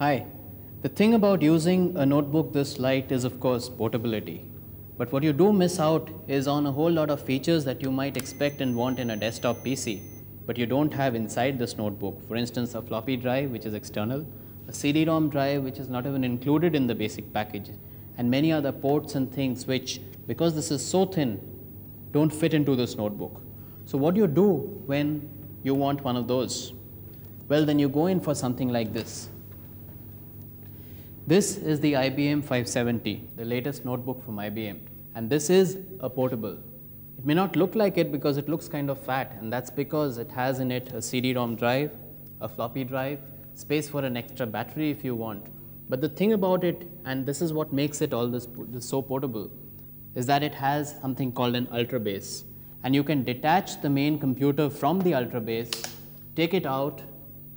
Hi. The thing about using a notebook this light is of course portability. But what you do miss out is on a whole lot of features that you might expect and want in a desktop PC, but you don't have inside this notebook. For instance, a floppy drive which is external, a CD-ROM drive which is not even included in the basic package, and many other ports and things which, because this is so thin, don't fit into this notebook. So what do you do when you want one of those? Well, then you go in for something like this. This is the IBM 570, the latest notebook from IBM, and this is a portable. It may not look like it because it looks kind of fat, and that's because it has in it a CD-ROM drive, a floppy drive, space for an extra battery if you want. But the thing about it, and this is what makes it all this so portable, is that it has something called an ultra base, and you can detach the main computer from the ultra base, take it out,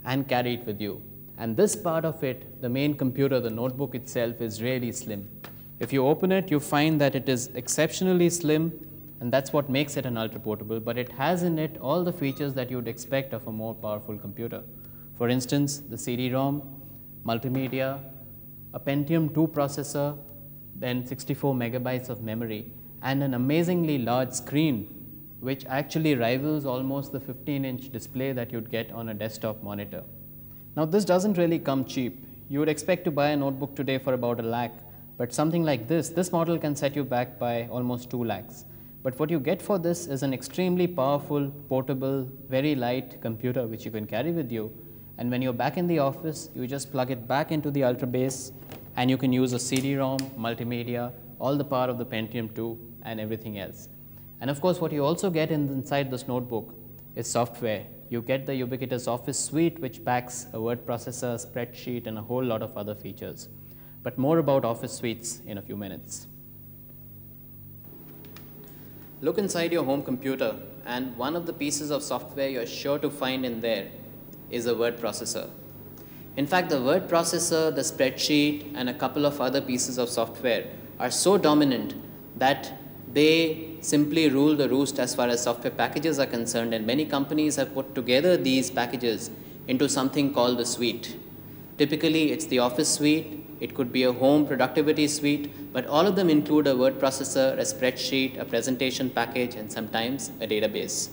and carry it with you. And this part of it, the main computer, the notebook itself, is really slim. If you open it, you find that it is exceptionally slim, and that's what makes it an ultra-portable, but it has in it all the features that you would expect of a more powerful computer. For instance, the CD-ROM, multimedia, a Pentium 2 processor, then 64 megabytes of memory, and an amazingly large screen, which actually rivals almost the 15-inch display that you'd get on a desktop monitor. Now, this doesn't really come cheap. You would expect to buy a notebook today for about $1 lakh, but something like this model can set you back by almost 2 lakhs. But what you get for this is an extremely powerful, portable, very light computer which you can carry with you. And when you're back in the office, you just plug it back into the ultra base, and you can use a CD-ROM, multimedia, all the power of the Pentium 2, and everything else. And of course, what you also get inside this notebook is software. You get the ubiquitous Office suite, which packs a word processor, spreadsheet, and a whole lot of other features. But more about Office suites in a few minutes. Look inside your home computer, and one of the pieces of software you're sure to find in there is a word processor. In fact, the word processor, the spreadsheet, and a couple of other pieces of software are so dominant that they simply rule the roost as far as software packages are concerned, and many companies have put together these packages into something called the suite. Typically, it's the Office suite, it could be a home productivity suite, but all of them include a word processor, a spreadsheet, a presentation package, and sometimes a database.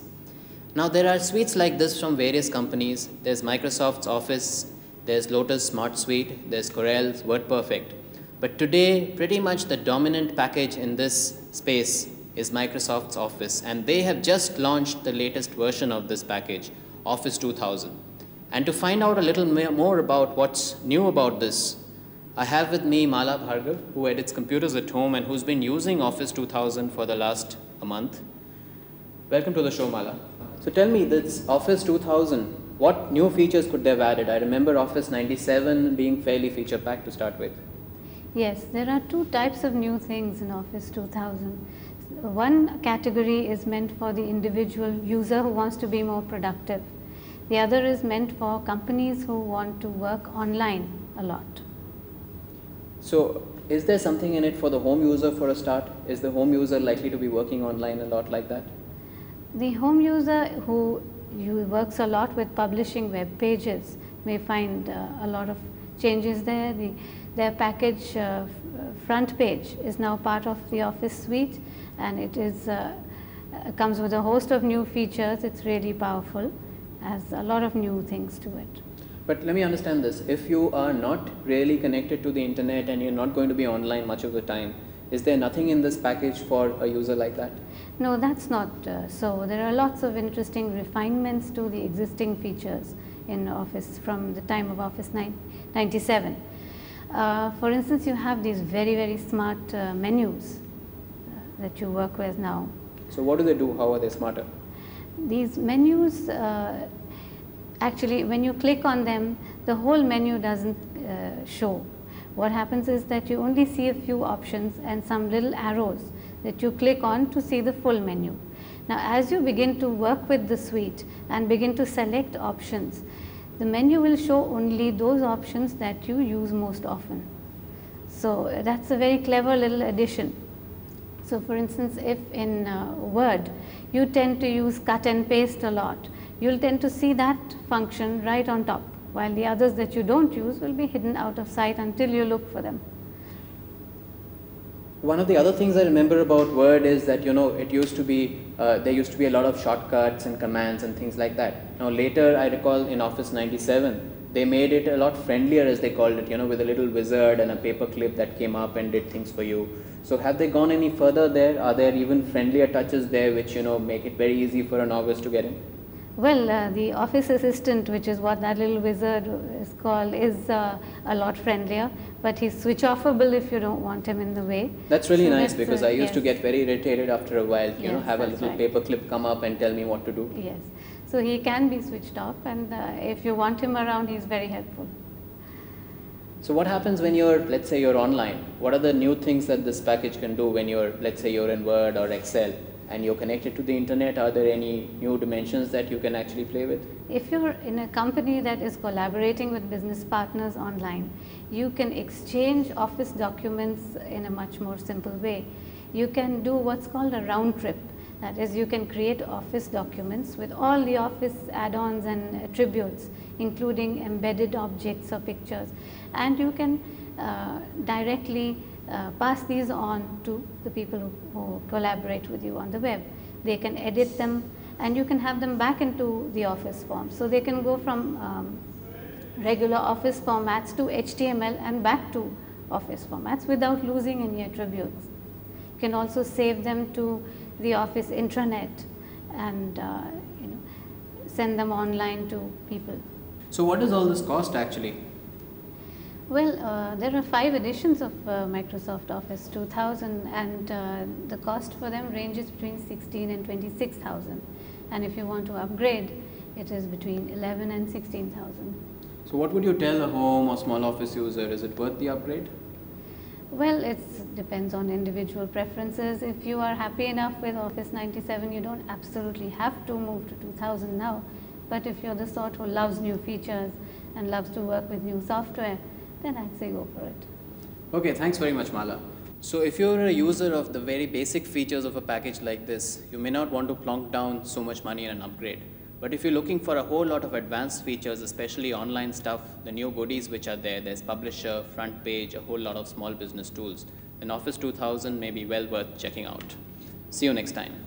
Now, there are suites like this from various companies. There's Microsoft's Office, there's Lotus Smart Suite, there's Corel's WordPerfect. But today, pretty much the dominant package in this space is Microsoft's Office, and they have just launched the latest version of this package, Office 2000. And to find out a little more about what's new about this, I have with me Mala Bhargav, who edits computers at home and who's been using Office 2000 for the last month. Welcome to the show, Mala. So tell me, this Office 2000, what new features could they have added? I remember Office 97 being fairly feature-packed to start with. Yes, there are two types of new things in Office 2000. One category is meant for the individual user who wants to be more productive. The other is meant for companies who want to work online a lot. So, is there something in it for the home user for a start? Is the home user likely to be working online a lot like that? The home user who works a lot with publishing web pages may find a lot of changes there. Their package front page is now part of the Office suite, and it is comes with a host of new features. It's really powerful, has a lot of new things to it. But let me understand this. If you are not really connected to the internet and you're not going to be online much of the time, is there nothing in this package for a user like that? No, that's not so. There are lots of interesting refinements to the existing features in Office from the time of Office 97. For instance, you have these very, very smart menus that you work with now. So what do they do? How are they smarter? These menus, actually, when you click on them, the whole menu doesn't show. What happens is that you only see a few options and some little arrows that you click on to see the full menu. Now, as you begin to work with the suite and begin to select options, the menu will show only those options that you use most often. So that's a very clever little addition. So for instance, if in Word you tend to use cut and paste a lot, you'll tend to see that function right on top. while the others that you don't use will be hidden out of sight until you look for them. One of the other things I remember about Word is that, it used to be, there used to be a lot of shortcuts and commands and things like that. Now later, I recall in Office 97, they made it a lot friendlier, as they called it, with a little wizard and a paper clip that came up and did things for you. So have they gone any further there? Are there even friendlier touches there which, make it very easy for a novice to get in? Well, the Office Assistant, which is what that little wizard is called, is a lot friendlier, but he's switch-offable if you don't want him in the way. That's really nice, because I used to get very irritated after a while, have a little paper clip come up and tell me what to do. Yes, so he can be switched off, and if you want him around, he's very helpful. So what happens when let's say you're online? What are the new things that this package can do when let's say you're in Word or Excel and you're connected to the internet? Are there any new dimensions that you can actually play with? If you're in a company that is collaborating with business partners online, you can exchange Office documents in a much more simple way. You can do what's called a round trip. That is, you can create Office documents with all the Office add-ons and attributes, including embedded objects or pictures, and you can directly pass these on to the people who collaborate with you on the web. They can edit them, and you can have them back into the Office form. So they can go from regular Office formats to HTML and back to Office formats without losing any attributes. You can also save them to the Office intranet and send them online to people. So what does all this cost actually? Well, there are 5 editions of Microsoft Office 2000, and the cost for them ranges between 16 and 26,000. And if you want to upgrade, it is between 11 and 16,000. So what would you tell a home or small office user? Is it worth the upgrade? Well, it depends on individual preferences. If you are happy enough with Office 97, you don't absolutely have to move to 2000 now. But if you're the sort who loves new features and loves to work with new software, then I'd say go for it. Okay, thanks very much, Mala. So if you're a user of the very basic features of a package like this, you may not want to plonk down so much money in an upgrade. But if you're looking for a whole lot of advanced features, especially online stuff, the new goodies which are there's Publisher, Front Page, a whole lot of small business tools, then Office 2000 may be well worth checking out. See you next time.